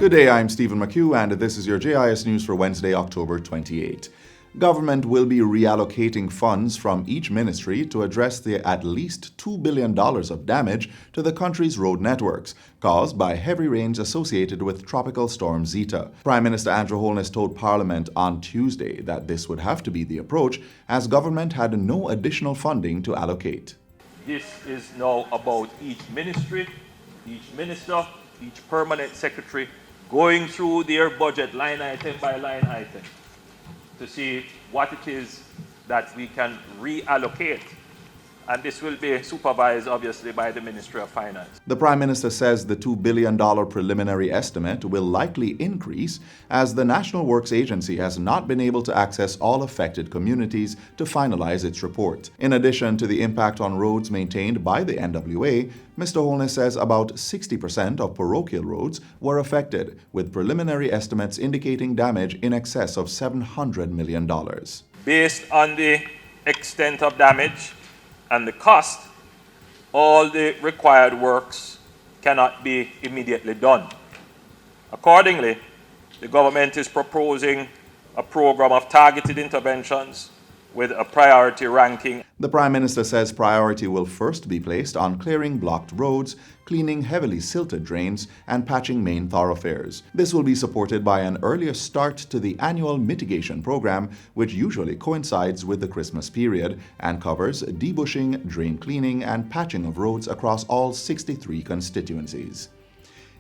Good day, I'm Stephen McHugh, and this is your JIS News for Wednesday, October 28. Government will be reallocating funds from each ministry to address the at least $2 billion of damage to the country's road networks caused by heavy rains associated with Tropical Storm Zeta. Prime Minister Andrew Holness told Parliament on Tuesday that this would have to be the approach as government had no additional funding to allocate. This is now about each ministry, each minister, each permanent secretary going through their budget line item by line item to see what it is that we can reallocate. And this will be supervised, obviously, by the Ministry of Finance. The Prime Minister says the $2 billion preliminary estimate will likely increase as the National Works Agency has not been able to access all affected communities to finalize its report. In addition to the impact on roads maintained by the NWA, Mr. Holness says about 60% of parochial roads were affected, with preliminary estimates indicating damage in excess of $700 million. Based on the extent of damage and the cost, all the required works cannot be immediately done. Accordingly, the government is proposing a program of targeted interventions with a priority ranking. The Prime Minister says priority will first be placed on clearing blocked roads, cleaning heavily silted drains, and patching main thoroughfares. This will be supported by an earlier start to the annual mitigation program, which usually coincides with the Christmas period and covers debushing, drain cleaning, and patching of roads across all 63 constituencies.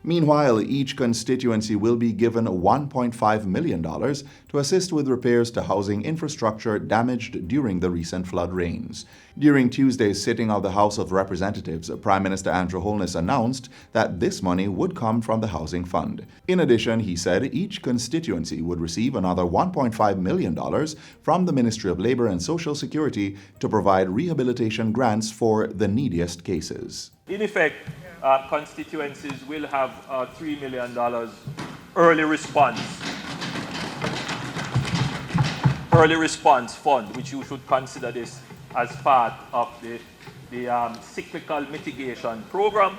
Meanwhile, each constituency will be given $1.5 million to assist with repairs to housing infrastructure damaged during the recent flood rains. During Tuesday's sitting of the House of Representatives, Prime Minister Andrew Holness announced that this money would come from the Housing Fund. In addition, he said each constituency would receive another $1.5 million from the Ministry of Labor and Social Security to provide rehabilitation grants for the neediest cases. In effect, constituencies will have $3 million early response fund, which you should consider this as part of the cyclical mitigation program.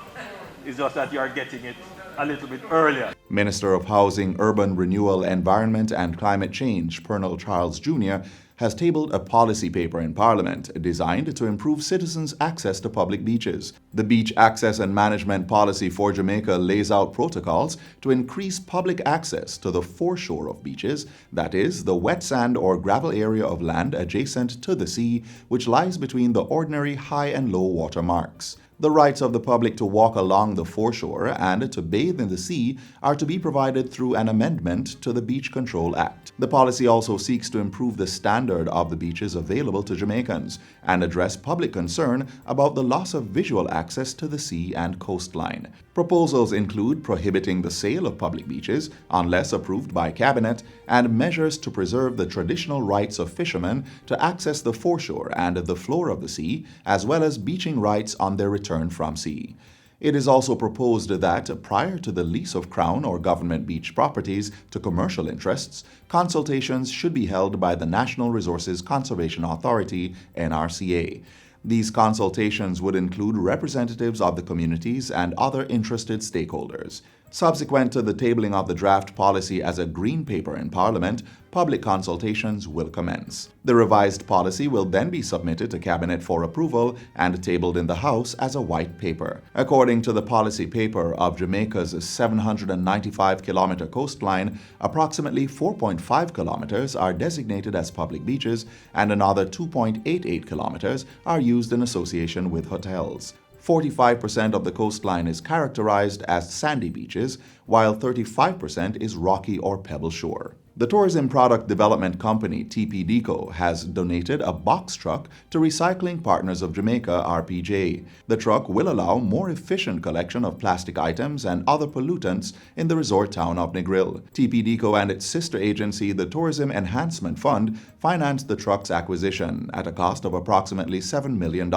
It's just that you are getting it a little bit earlier. Minister of Housing, Urban Renewal, Environment and Climate Change, Colonel Charles Jr., has tabled a policy paper in Parliament designed to improve citizens' access to public beaches. The Beach Access and Management Policy for Jamaica lays out protocols to increase public access to the foreshore of beaches, that is, the wet sand or gravel area of land adjacent to the sea, which lies between the ordinary high and low water marks. The rights of the public to walk along the foreshore and to bathe in the sea are to be provided through an amendment to the Beach Control Act. The policy also seeks to improve the standard of the beaches available to Jamaicans and address public concern about the loss of visual access to the sea and coastline. Proposals include prohibiting the sale of public beaches unless approved by Cabinet and measures to preserve the traditional rights of fishermen to access the foreshore and the floor of the sea, as well as beaching rights on their return from sea. It is also proposed that prior to the lease of Crown or government beach properties to commercial interests, consultations should be held by the National Resources Conservation Authority, NRCA. These consultations would include representatives of the communities and other interested stakeholders. Subsequent to the tabling of the draft policy as a green paper in Parliament, public consultations will commence. The revised policy will then be submitted to Cabinet for approval and tabled in the House as a white paper. According to the policy paper of Jamaica's 795-kilometer coastline, approximately 4.5 kilometers are designated as public beaches and another 2.88 kilometers are used in association with hotels. 45% of the coastline is characterized as sandy beaches, while 35% is rocky or pebble shore. The tourism product development company TPDCO has donated a box truck to Recycling Partners of Jamaica (RPJ). The truck will allow more efficient collection of plastic items and other pollutants in the resort town of Negril. TPDCO and its sister agency, the Tourism Enhancement Fund, financed the truck's acquisition at a cost of approximately $7 million.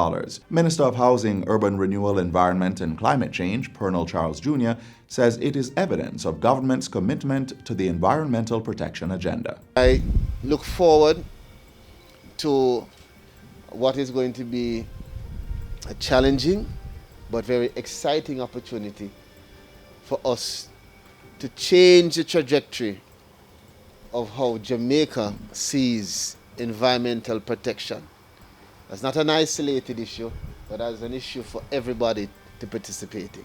Minister of Housing, Urban Renewal, Environment and Climate Change, Colonel Charles Jr., says it is evidence of government's commitment to the environmental protection agenda. I look forward to what is going to be a challenging but very exciting opportunity for us to change the trajectory of how Jamaica sees environmental protection. That's not an isolated issue, but as an issue for everybody to participate in.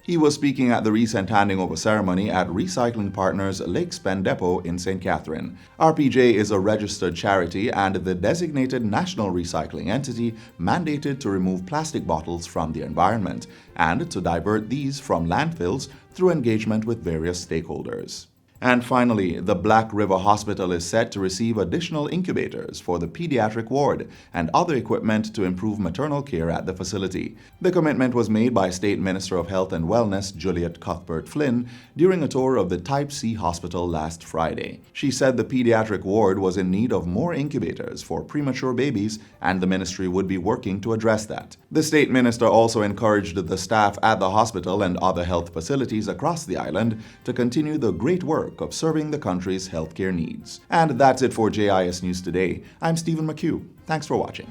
He was speaking at the recent handing over ceremony at Recycling Partners Lake Spend Depot in St. Catherine. RPJ is a registered charity and the designated national recycling entity mandated to remove plastic bottles from the environment and to divert these from landfills through engagement with various stakeholders. And finally, the Black River Hospital is set to receive additional incubators for the pediatric ward and other equipment to improve maternal care at the facility. The commitment was made by State Minister of Health and Wellness Juliet Cuthbert Flynn during a tour of the Type C hospital last Friday. She said the pediatric ward was in need of more incubators for premature babies and the ministry would be working to address that. The State Minister also encouraged the staff at the hospital and other health facilities across the island to continue the great work of serving the country's healthcare needs. And that's it for JIS News Today. I'm Stephen McHugh. Thanks for watching.